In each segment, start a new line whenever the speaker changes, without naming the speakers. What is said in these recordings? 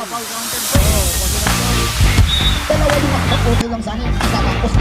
pa-foul counted po. Dalawa yung makapag-okay lang sa akin. Tapos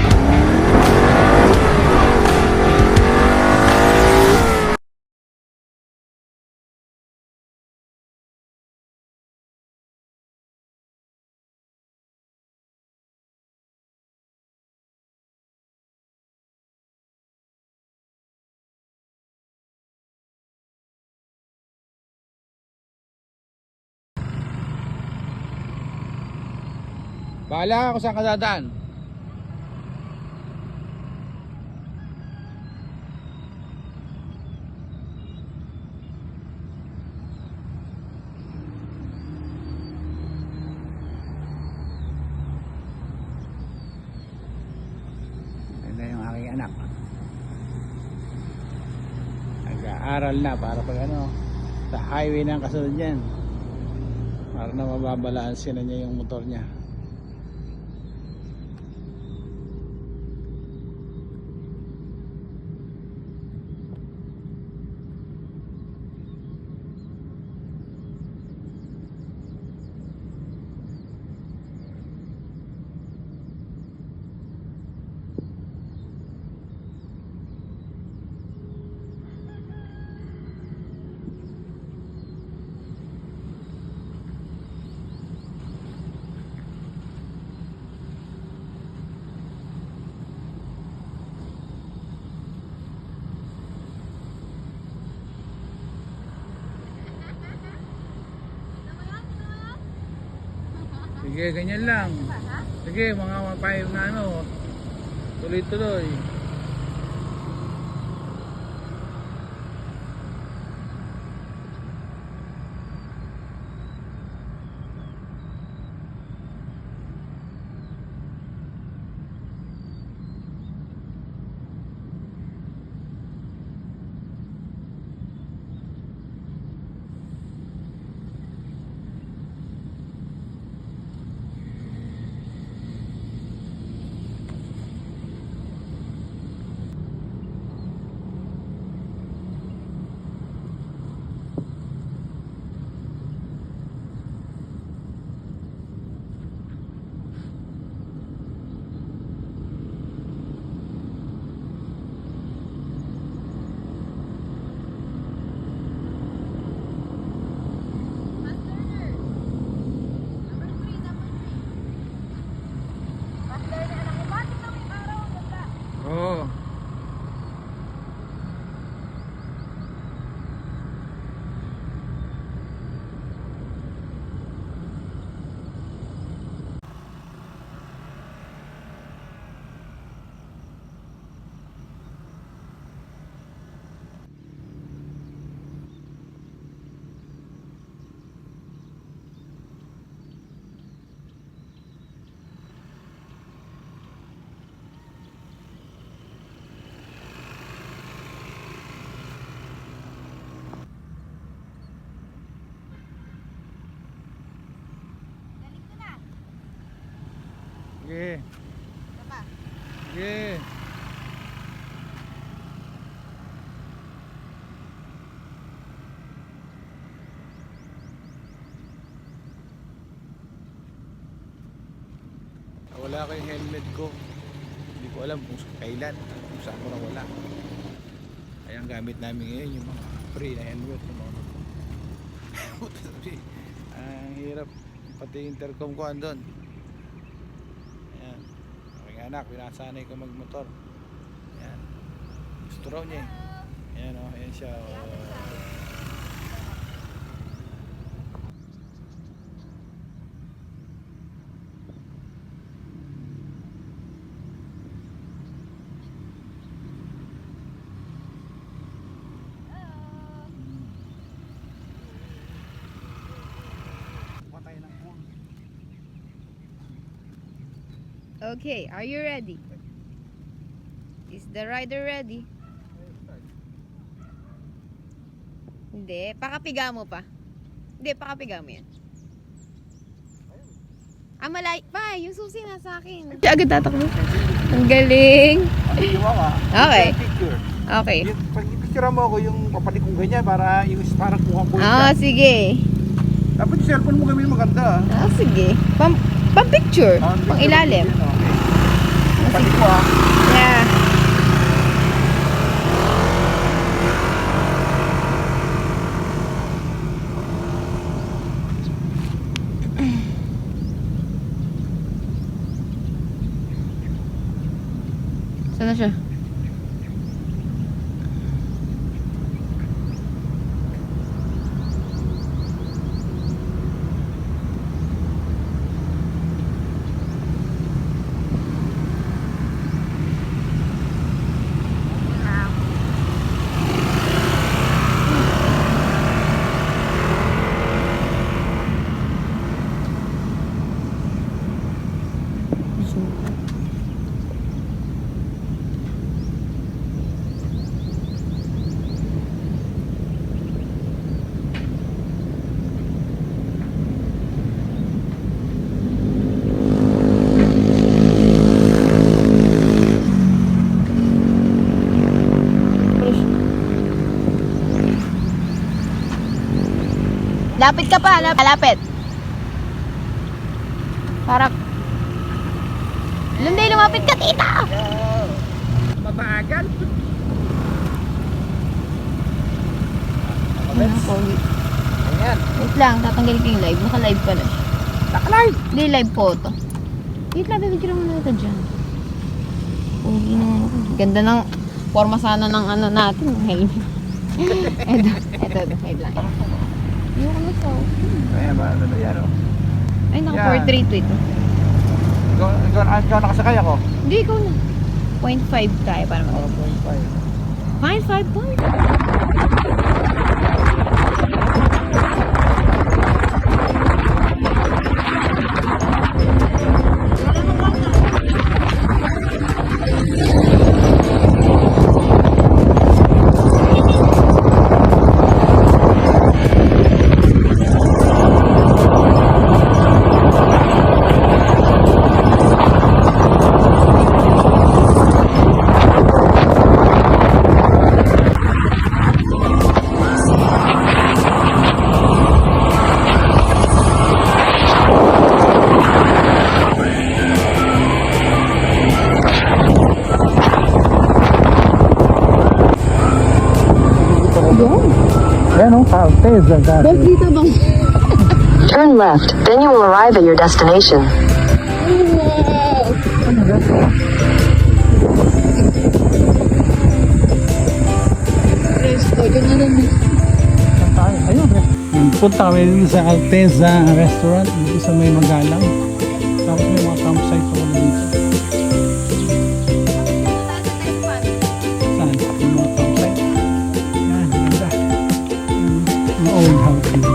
bahala ako saan ka dadaan. Ito yung aking anak. Nag-aaral na para pag ano, sa highway na ang kasunod yan. Para na mababalansin na niya yung motor niya. Sige, ganyan lang. Sige, mga 5 na ano. Tuloy-tuloy. Oo. Sige. Sige. Wala ko yung helmet ko. Hindi ko alam kung kailan, kung saan ko nawala. Kaya ang gamit namin ngayon yung mga free na helmet. Ang hirap. Pati intercom ko andun. Ayan. Aking anak, pinasanay ko magmotor. Ayan. Gusto raw niya eh. Ayan o, ayan siya.
Okay, are you ready? Is the rider ready? Hindi, pakapiga mo pa. Hindi, pakapiga mo yan. Ah, malay pa, yung susi na sa akin. Agad tatakbo. Ang galing. Okay. Okay.
Pag i-picture mo ako yung papalikong ganyan para yung parang kuha ko.
Ah, sige.
Dapat yung cellphone mo gawin maganda.
Ah, sige. Pang picture. Pang ilalim.
Okay. Pati ko ah.
Yeah. Saan na siya? Lapit ka pa, lapit. Para... Hindi, lumapit ka, tita!
Mabagal. Ayan.
Wait lang, tatanggalin ko yung live. Naka-live pa na siya.
Naka-live.
Hindi, live photo. Wait lang, bibigyan mo na ito dyan. Pogi naman ako. Ganda ng forma sana ng ano natin, ng helmet. Ito, wait lang. Ayoko na to.
Ayan ba? Ano yan o?
Ay, naka-portrait ito.
Ikaw nakasakay ako?
Hindi, ikaw na. 0.5 tayo para mag- 0.5 point.
Ayan o, Alteza dati.
Dito bang?
Turn left, then you will arrive at your destination.
Presto, dyan na rin.
Ayun. Punta kami dito sa Alteza Restaurant dito sa may Magalang. Tapos may mga campsite ako na dito. Saan? Yung mga campsite. Yan, ganda. Mga old house dito.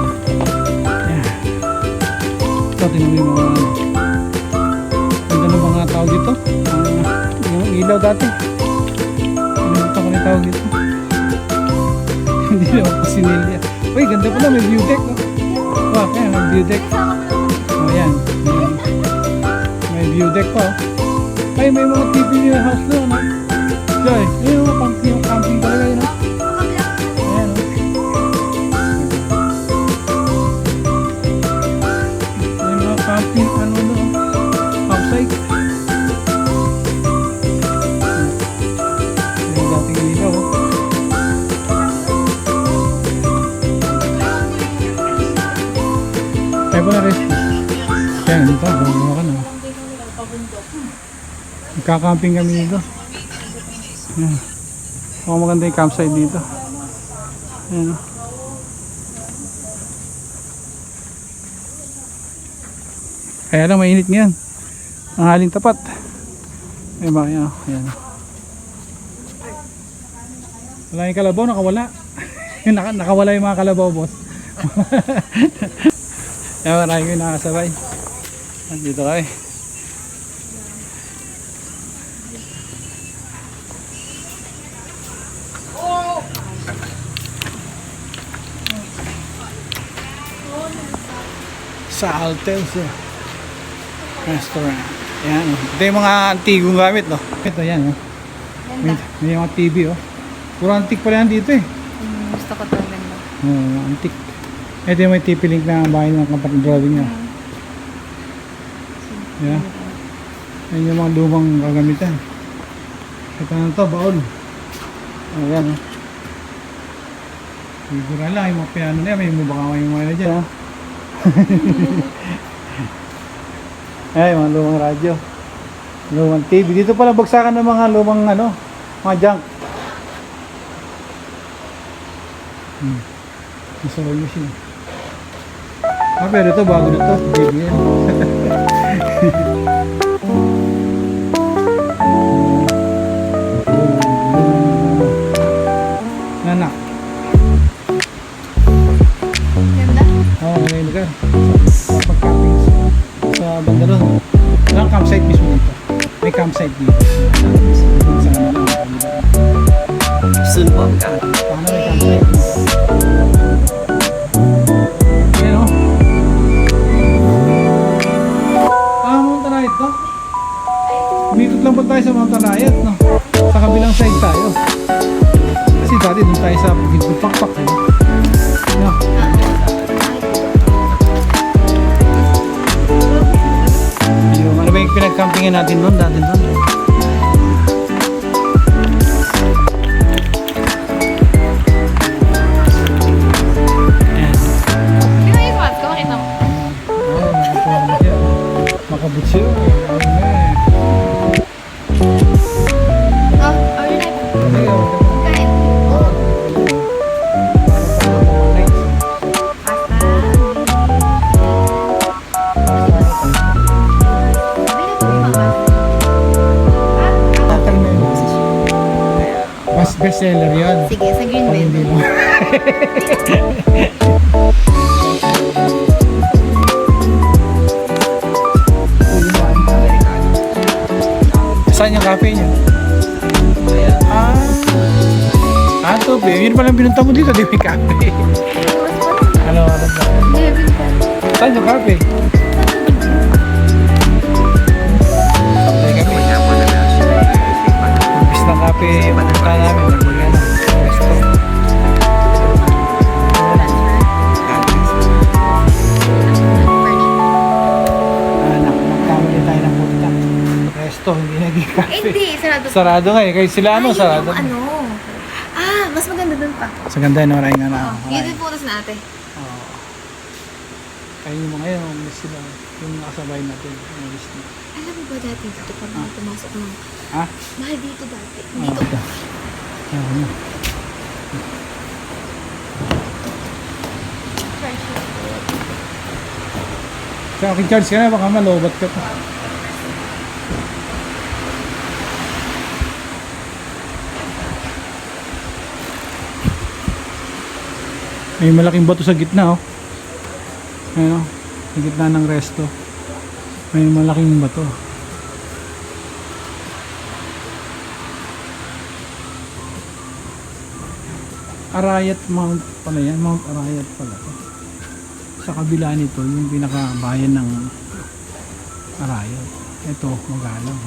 Yan. Ito, tingnan mo yung mga ganda ng mga tao dito. Yung ilaw dati. Pinunta ko na tawag dito. Hindi naman po sinilya. Uy, ganda pala, may view deck. Oh. Wow, kaya may view deck. Oh, yan. Yan. May view deck pa. Oh. Ay, may mga TV yung house doon. No? Joy, yung mga camping talaga yun. No? Ayan. Oh. May mga camping, ano doon. Campsite. Yung dating ilaw. Oh. Ay po na rin. Kaya dito, bumama ka na. Magkakamping kami dito. Ayan. Mukhang maganda yung campsite dito. Ayan. Kaya lang mainit ngayon. Ang haling tapat. Ayan ba? Ayan. Ayan. Wala yung kalabaw, nakawala. Nakawala yung mga kalabaw, boss. Kaya marami ko nakasabay. Dito kami. Sa Alteza Restaurant. Ayan. Ito yung mga antigong gamit, no? Ito yan, no? May mga TV, oh. Puro antik pala yan dito, eh.
Gusto ko ito ganda.
Oh, antik. Ito yung may TP-Link na bahay ng kapatid drawing niya. Yeah. Yan yung mga lumang kagamitan. Ito na to, baon. Ayan, oh. Sigura lang, yung mga piano na yan, may baka may mga dyan, ha? Ay, mga lumang radyo. Lumang TV. Dito pala bagsakan ng mga lumang, mga junk. Isa lang machine. Pero ito, bago na ito. Baby yan. Nanak.
Ganda.
Oo, may lugar. Pag-camping sa banda doon. Walang campsite mismo dito. May campsite dito. Sa
Soon po ang ka.
paano may campsite? Ayan o. Mount Arayat no? Umikot lang po tayo sa Mount Arayat no? Sa kabilang side tayo. Kasi dati doon tayo sa Pakpak eh. No? Yung ano ba yung pinag-campingan natin doon? Dati doon. Ayan.
Hindi na yung spot ko, makita mo.
Oo, nakaporma siya. Makabutsi yun.
Oh, order na ito. Kain.
Mas bestseller yun.
Sige, sa green
Pag
bed.
hindi mo. Saan yung cafe niya? Ito, yun palang binunta mo dito, di may cafe. Ano ba? Saan yung cafe? Sabay kami. Imbis na cafe, punta namin. Nagulyan na. Resto. Nagkamali tayo ng punta. Resto, hindi naging cafe.
Hindi, sarado.
Sarado nga eh. Kaya sila
Ay,
sarado.
yung ano. Mas maganda dun pa.
Sa ganda yun, maraming nga na.
Yun din punas na ate.
Oo. Kaya yung mga yun, miss sila. Yung nakasabay natin. Yung miss nila.
Alam mo ba dati dito pag pumasok ng...
Ha?
Mahal dito dati.
Oo.
Dito.
Ano? Kaya charge ka na, baka malobat ka pa. May malaking bato sa gitna oh. Ayun oh, sa gitna ng resto. May malaking bato. Arayat Mount pala yan, Mount Arayat pala to. Sa kabila nito, yung pinakabayan ng Arayat. Ito, Magalang.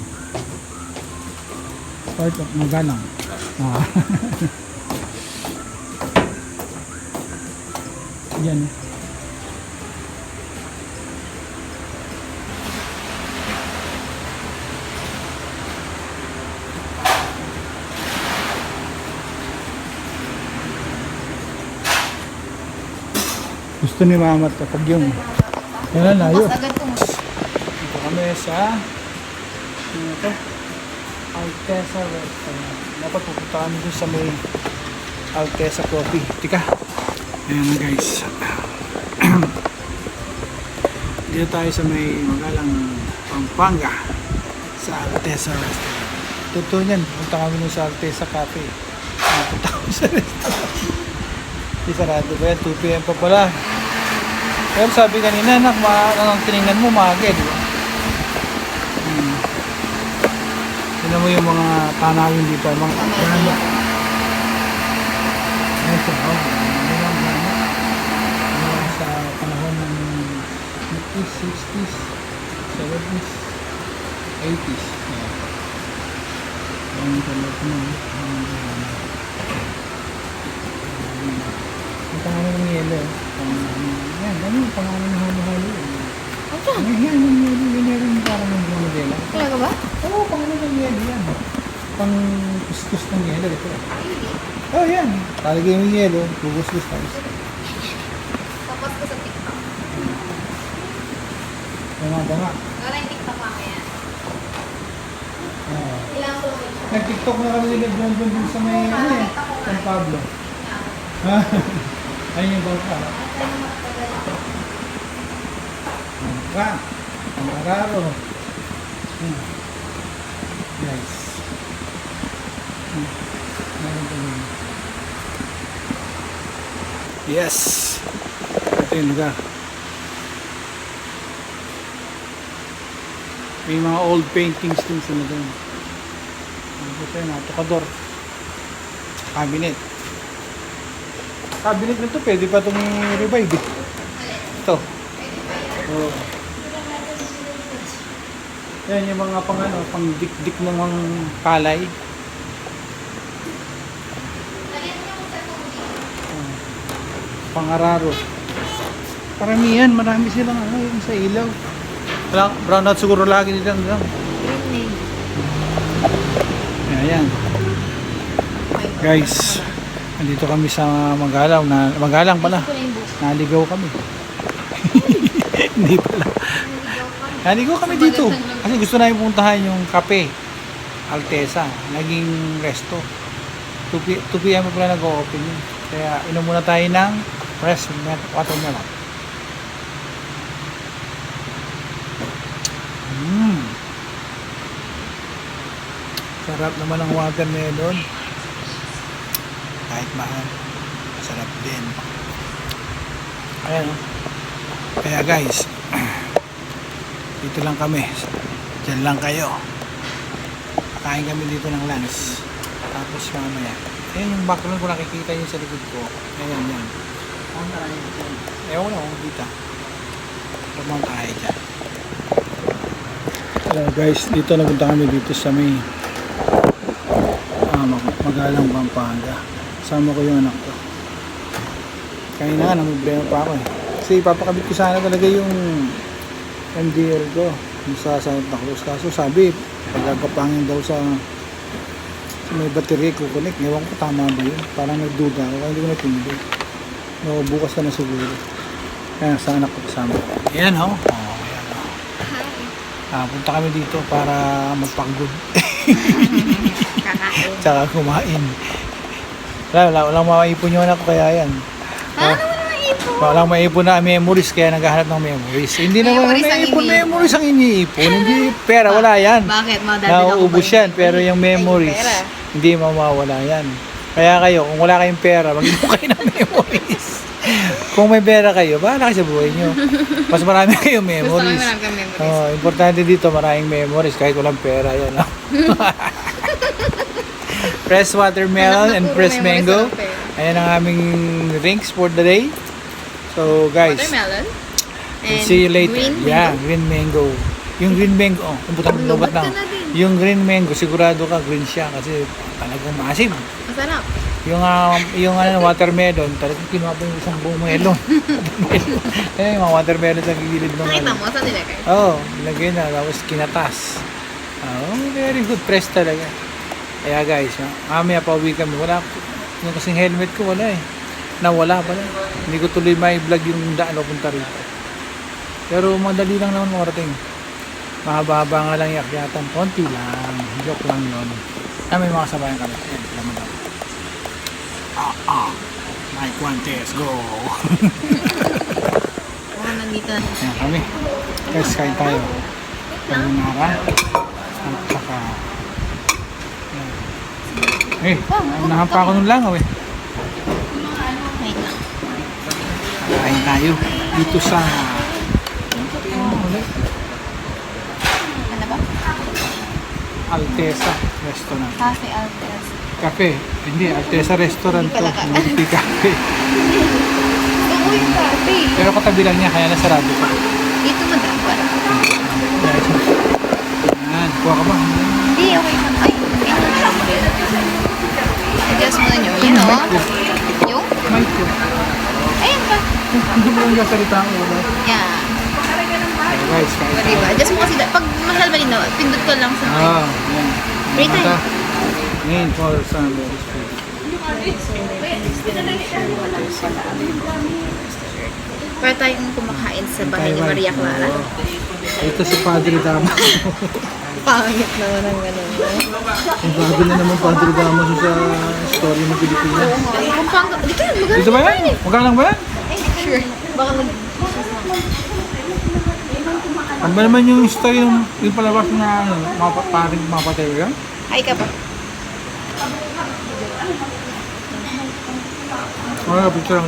Part of Magalang. Yan eh. Gusto ni Mama kapag yung yan na layo.
Bukas agad po.
Dito kami sa ano to? Alteza Restaurant. Dapat pupunta kami doon sa may Alteza Coffee. Tika. Ayan na guys. Dito tayo sa may Magalang Pampanga sa Alteza Restaurant. Totoo yan. Punta kami doon sa Alteza Cafe. Punta kami sa restaurant. Di sarado ba yan? 2 PM pa pala. Pero sabi kanina, ang tinignan mo, maaga, di ba? Tignan mo yung mga tanawin dito. Mga gana. Ito, sa panahon ng 50s, 60s, 70s, 80s. Ang talap mo. pangalan ng yelo. Yan, ano yung pangalan ng halo-halo.
Ano?
Yan, yung yelo. Yan yung parang ng modela.
Talaga ba?
Oo, pangalan ng yelo yan. Pang kuskus ng yelo. Ito. Oh, yan. Talagay yung yelo. Gugus-gus tapos.
Tapos ko sa TikTok.
Tama.
Wala yung TikTok mamaya.
Oo.
Ilang kilometers?
Nag-tiktok na kami nila John dun sa may, ano eh, San Pablo. Ayun yung bangka. Bangka. Ang araro. Nice. Yes. Ito yung lugar. May mga old paintings din sa doon. Ito yung tukador. Cabinet. Cabinet na ito, pwede pa itong revive eh. Ito. Oh. Yan yung mga pang dik-dik ng mga palay. Pangararo. Paramihan, marami silang yung sa ilaw. Walang brown out siguro lagi nilang lang. Ayan. Guys, nandito kami sa Magalang. Magalang pala. Naligaw kami. Hindi pala. Naligaw kami dito. Kasi gusto namin puntahan yung Cafe Alteza. Naging resto. 2 PM pala nag-o-open yun. Kaya inom muna tayo ng fresh watermelon. Sarap naman ang watermelon. Kahit mahal, sarap din. Ayan o. Kaya guys, dito lang kami. Diyan lang kayo. Kakain kami dito ng lunch. Tapos mamaya. Ayan yung background ko, nakikita nyo sa likod ko. Ayan yan. Ewan ko na kung kita. Pagmang tayo dyan. Hello guys, dito napunta kami dito sa may Magalang, Pampanga. Kasama ko yung anak ko. Kaya na nga, namumblema pa ako eh. Kasi ipapakabit ko sana talaga yung MDL ko yung sa Santa Cruz. Kaso sabi, pagkakapangin daw sa may battery ko connect. Ewan ko tama ba yun. Parang nagduda ako. Kaya hindi ko natindi. No, bukas ka na siguro. Kaya sa anak ko kasama. Ayan ho. Punta kami dito para magpagod.
Kakain.
Tsaka kumain. Walang maipon yung anak ko kaya yan.
Ano naman maipon?
Walang maipon na memories kaya naghahanap ng memories. Hindi naman
Memories ang
maipon,
iniipon.
memories ang iniipon. Hindi pera, wala yan.
Bakit? Madali na
Nauubos yan, pero yung memories, hindi mawawala yan. Kaya kayo, kung wala kayong pera, mag-ipon kayo ng memories. Kung may pera kayo, bahala kayo sa buhay nyo. Mas marami kayong memories.
Gusto kami memories.
Importante dito, maraming memories kahit walang pera yan. Fresh watermelon and fresh mango. Ayan ang aming drinks for the day. So guys,
Watermelon.
we'll see you later.
Green
Yeah, green mango. Yung green mango,
Lubat
na.
ka na din.
Yung green mango, sigurado ka green siya kasi talagang massive.
Masarap.
Yung watermelon, talagang kinuha pa yung isang buong melon. Ayan yung mga watermelon sa gilid ng
Nakita mo, saan nilagay?
nilagay na, tapos kinatas. Very good, press talaga. Kaya guys, mamaya pa uwi kami. Wala, yung kasing helmet ko wala eh. Nawala pala. Hindi ko tuloy may vlog yung daan o punta rito. Pero madali lang naman marating. Mahaba-haba nga lang yakyatan. Konti lang. Joke lang yun. May mga sabayan kami. Ayan, laman lang. Mike Guantes, go!
Nandito na.
Ayan kami. Guys, kain tayo. Pag-unara. At saka... unahan pa ako nung langaw eh.
Wait lang.
Kain tayo dito sa
Ano ba?
Alteza Restaurant.
Cafe Altes.
Cafe. Hindi, Alteza Restaurant to.
Hindi pala
Hindi cafe.
Uy, cafe.
Pero katabi lang niya, kaya nasarado pa.
Dito madam ba?
Yan, kuha ka ba?
Hindi, okay na. Ay, adjust mo na nyo. Yun o. Yung?
Mic ko. nagsasalita ang ulo.
Yeah.
Guys,
O, diba? Just mo kasi, pag mahal ba din pindot ko lang sa
yan.
Free time.
Ngayon, for Sunday.
Para tayong kumakain sa bahay ni Maria Clara.
Ito si Padre Dama.
Pangit naman ang gano'n.
Ang bago na naman Padre Dama sa story ng Pilipinas.
Pampanga. Dito yan, maganda.
Dito ba yan? Magalang ba yan?
Sure. Baka nag...
Ano ba naman yung story yung palabas na ano, paring mapatay yan?
Hi ka pa.
Wala, picture lang.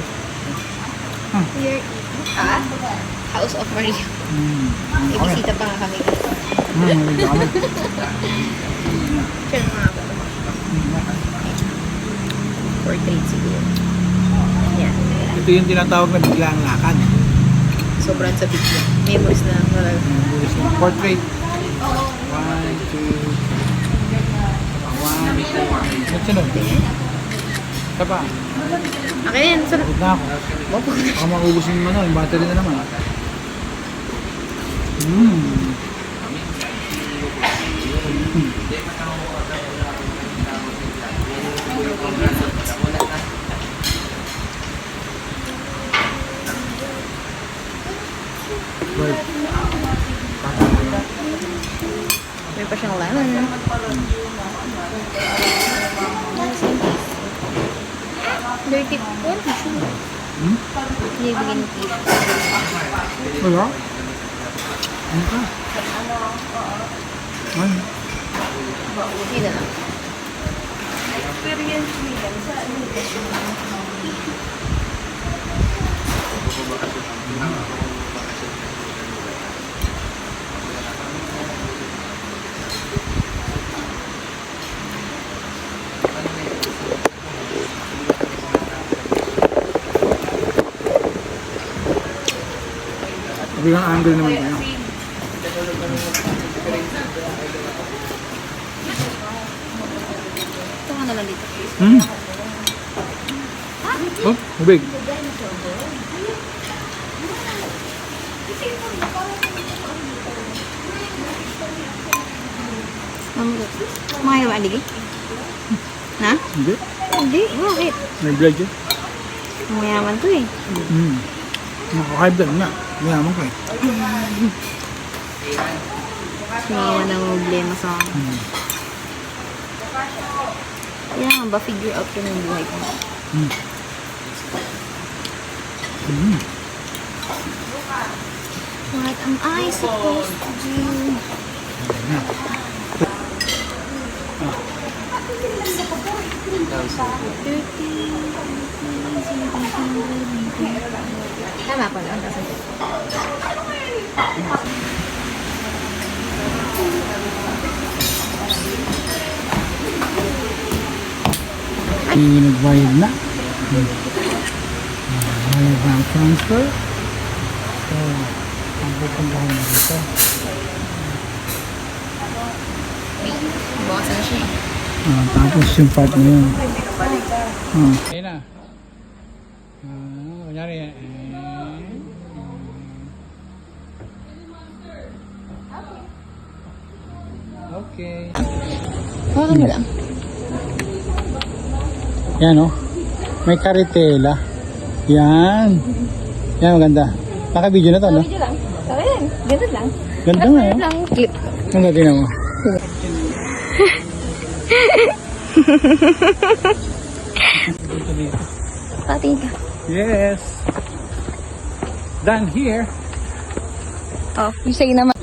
Here House of Maria. May bisita pa nga kami.
Ang dami.
Share mga ako. Portrait siguro. Yan.
Ito yung tinatawag na biglang lakad.
Sobrang sa bigla. Memories na talaga.
Portrait. 1, 2, 1, 2. What's yun? Isa pa.
Akin yan. Sarap.
Huwag na ako. Baka maubusin mo yung battery na naman. Right.
May pa siyang lemon. Dirty po. Hindi bigyan ng tip.
Wala? Ano ka? Ano?
Hindi na lang.
Bilang angle naman tayo.
Ito ka na lang dito.
Oh, ubig.
Makaya ba, Aligi? Ha?
Hindi.
Hindi. Bakit?
May blood yun.
Mayaman to eh.
Nakakaib doon na. Mayaman ka eh.
Hindi na problema sa akin. Kaya nga ba, figure out ko ng buhay ko. What am I supposed to do? Tama ko lang.
Nagbayad na. May bank transfer. So, ang pupuntahan na dito.
Bawasan na siya eh.
Tapos yung part na yun. Ayun na. Kunyari yan. Okay.
Bawasan mo lang.
Yan o. May karitela. Yan. Yan maganda. Naka-video na to, no?
Video lang. Sabi yan. Ganun lang.
Ganda nga, no?
Lang clip.
Ang tingnan mo.
Patingin ka.
Yes. Done here.
Oh, yung sa'yo naman.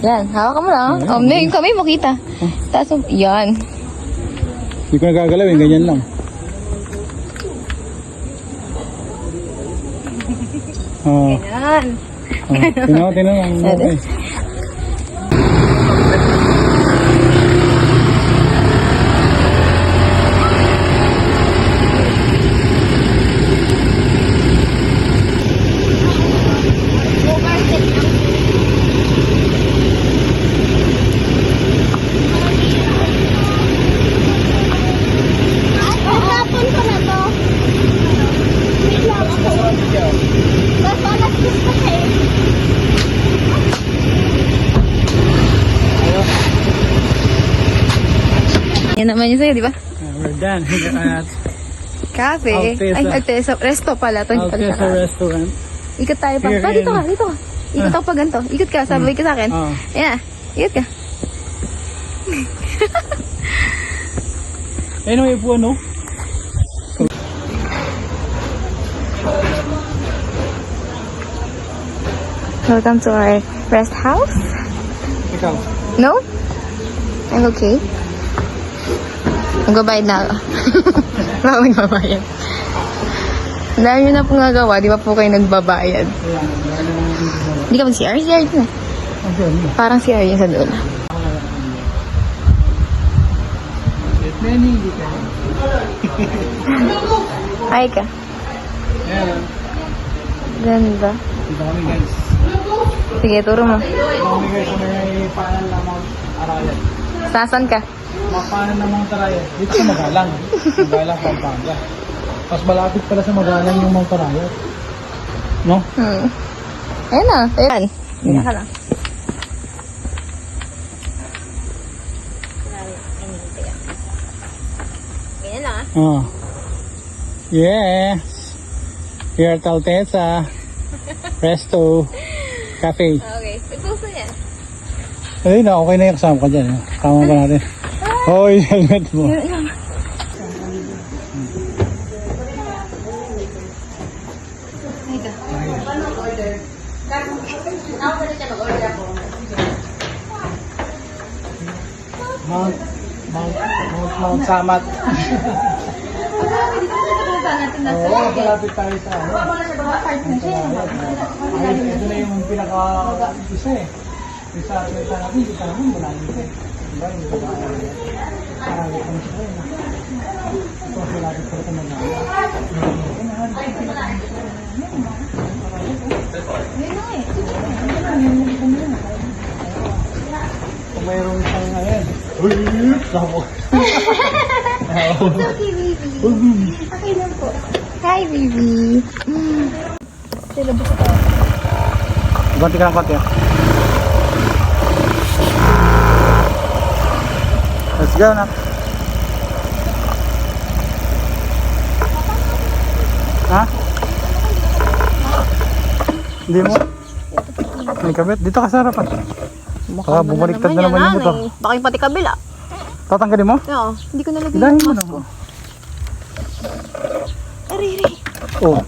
Yan, hawak ka mo lang.
Ayan.
Oh, yung kamay mo kita. Tapos, yan.
Hindi ko nagagalawin, ganyan lang. Oh,
Yan.
tinaw. Okay.
Tapon ko na to. Wait lang ako. Tapos
Yan naman yun sa'yo, di ba?
We're done. At
Cafe.
Alteza.
Ay, Alteza. Resto pala. Ito hindi pala siya
Alteza
cafe.
Restaurant.
Ikot tayo pa.
Here
Pa, dito
in-
ka, dito ka. Ikot ako pa ganito. Ikot ka, sabay ka sa akin.
Oh.
Ayan na. Ikot ka.
Ayun ang ipuan, no?
Welcome to our rest house.
Ikaw.
No? I'm okay. Magbabayad na ako. Baka magbabayad. Dahil nyo na po nagawa, di ba po kayo nagbabayad? Hindi ka mag-CR? CR din na. Parang CR yun sa doon. Ay ka.
Ayan.
Ganda.
Dito kami guys.
Sige, turo mo.
Dito kami guys sa may paanan ng Mount Arayat.
Sasan ka?
Mapaanan ng Mount Arayat. Dito sa Magalang. Magalang, Pampanga. Mas malapit pala sa Magalang yung Mount Arayat. No?
Ayan na. Ayan. Hindi ka lang. Ganyan lang ah.
Oh. Yes. Here at Alteza. Resto. Cafe.
Okay. Ipulso yan.
Ayun na, okay na yung kasama ka dyan. Kasama pa natin. Oh, yung helmet mo. Mount Samat. Oo, malapit tayo sa ano. Ay, ito na yung pinaka-isa eh. Yung sa atleta natin, kita naman malalim eh. Diba, yung marami kami siya eh. Ito, malapit pa ito mangyari. Kung mayroong isang ngayon. Uy! Sabo!
Okay, baby. Okay lang po. Hi, baby. Silabos ito.
Ganti ka ng konti ah. Let's go na. Ha? Hindi mo? May kabit? Dito ka sa harapan. Baka bumaliktad na naman yung motor.
Baka yung pati kabila.
Tatanggalin mo?
Oo, hindi ko nalagay
Dahil
yung
mo
mask ko.
na.
Ariri.
Oh.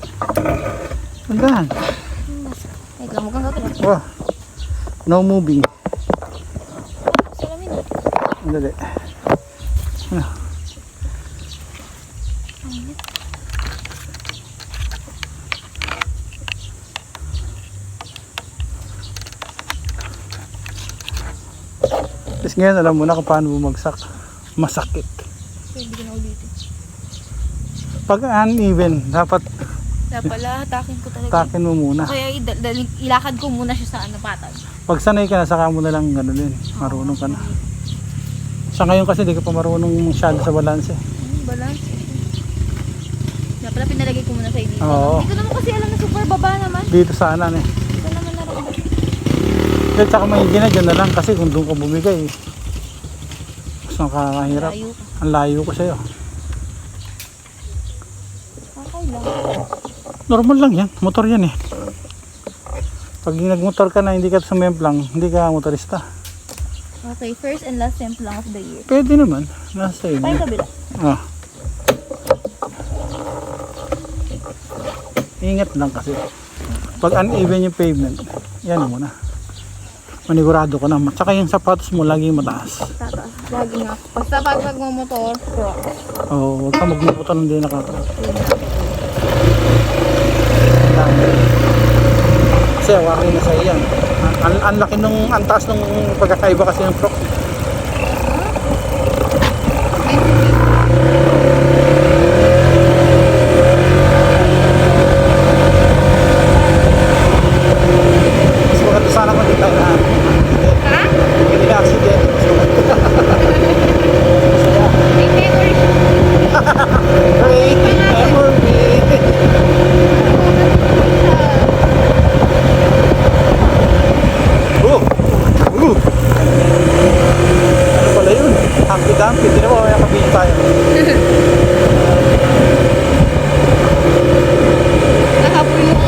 Andahan.
Wait lang, mukhang gagawin.
Oh. No moving.
Salamin.
Andali. Ano? Tapos ngayon alam mo na kung paano bumagsak. Masakit.
Hindi ko na ulitin.
Pag uneven, dapat
Dapat pala, hatakin ko talaga.
takin mo muna.
Kaya ilakad ko muna siya sa ano, patag.
Pag sanay ka na, saka mo na lang ganun din. Marunong ka na. Sa ngayon kasi di ka pa marunong masyado sa balance eh.
Balance. Kaya pala pinalagay ko muna sa dito.
Oo.
Dito naman kasi alam na super baba naman.
Dito sana eh.
Dito naman naroon.
At saka may na dyan na lang kasi kung doon ka bumigay mas nakakahirap.
Layo ka.
Ang layo ko sa'yo.
Okay lang.
Normal lang yan. Motor yan eh. Pag nagmotor ka na hindi ka sumemplang, hindi ka motorista.
Okay, first and last temp lang of the year.
Pwede naman. Nasa iyo.
Tayo kabila.
Ah. Ingat lang kasi. Pag uneven yung pavement, yan muna. Manigurado ka na. Tsaka yung sapatos mo laging mataas.
Tataas. Lagi nga. Basta pag magmamotor, crocs.
Oo, huwag ka magmuputan ng hindi nakakrock. Kasi awakin na sa iyan. Ang laki nung, ang taas nung pagkakaiba kasi ng crocs. Mas maganda sana kung hindi tayo na.
Ha?
Hindi na accident. Mas maganda. Great memory. Ano pala yun? Humpty Dumpty. Hindi na ba may tayo.
Nakapoy yung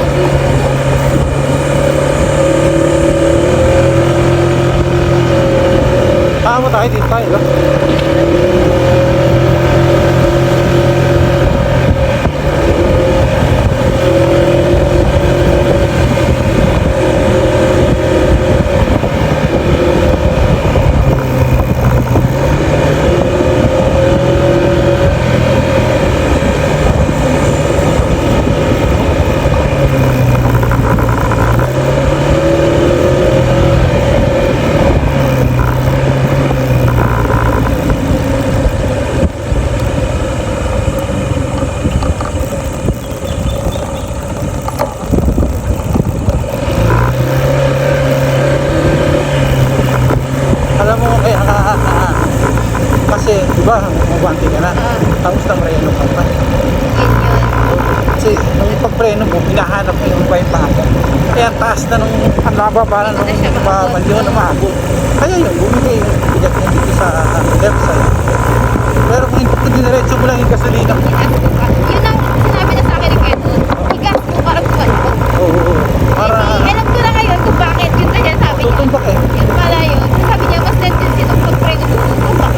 Tama tayo, dito tayo, ba? Alam mo, kasi, di ba, mabanti ka na. Tapos na mareno ka pa. Kasi, nung pagpreno mo, hinahanap mo yung buhay pa ako. Kaya ang taas na nung panlaba para nung mabaliw na maabot. Kaya yun, bumigay yung bigat niya dito sa left side. Pero kung diniretso mo lang yung gasolina mo,
Yun ang sinabi na sa akin ni Kenon. Igas mo parang tumalbog.
oo, para
Alam ko na ngayon kung bakit yun na yan sabi niya.
tutumbak eh.
Yun pala yun. Sabi niya, mas tendency nung pag-pray ko tutumbak